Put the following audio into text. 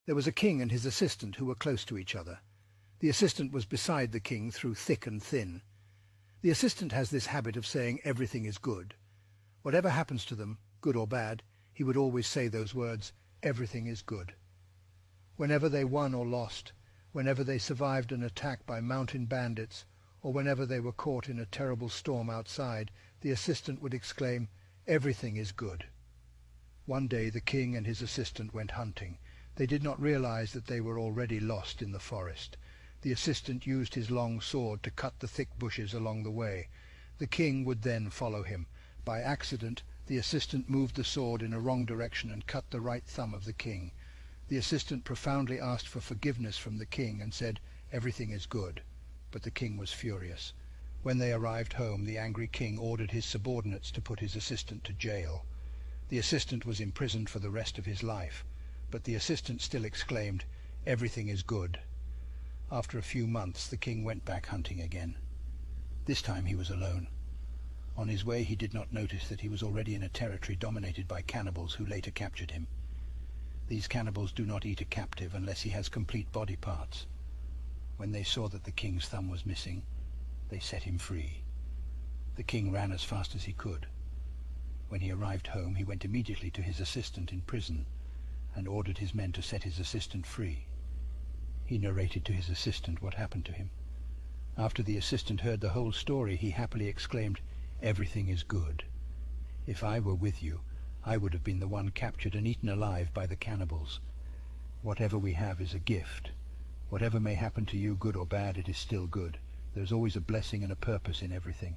There was a king and his assistant who were close to each other. The assistant was beside the king through thick and thin. The assistant has this habit of saying everything is good. Whatever happens to them, good or bad, he would always say those words, everything is good. Whenever they won or lost, whenever they survived an attack by mountain bandits, or whenever they were caught in a terrible storm outside, the assistant would exclaim, everything is good. One day the king and his assistant went hunting. They did not realize that they were already lost in the forest. The assistant used his long sword to cut the thick bushes along the way. The king would then follow him. By accident, the assistant moved the sword in a wrong direction and cut the right thumb of the king. The assistant profoundly asked for forgiveness from the king and said, everything is good. But the king was furious. When they arrived home, the angry king ordered his subordinates to put his assistant to jail. The assistant was imprisoned for the rest of his life, but the assistant still exclaimed, everything is good. After a few months the king went back hunting again. This time he was alone. On his way he did not notice that he was already in a territory dominated by cannibals who later captured him. These cannibals do not eat a captive unless he has complete body parts. When they saw that the king's thumb was missing, they set him free. The king ran as fast as he could. When he arrived home, he went immediately to his assistant in prison and ordered his men to set his assistant free. He narrated to his assistant what happened to him. After the assistant heard the whole story, he happily exclaimed, everything is good. If I were with you, I would have been the one captured and eaten alive by the cannibals. Whatever we have is a gift. Whatever may happen to you, good or bad, it is still good. There is always a blessing and a purpose in everything.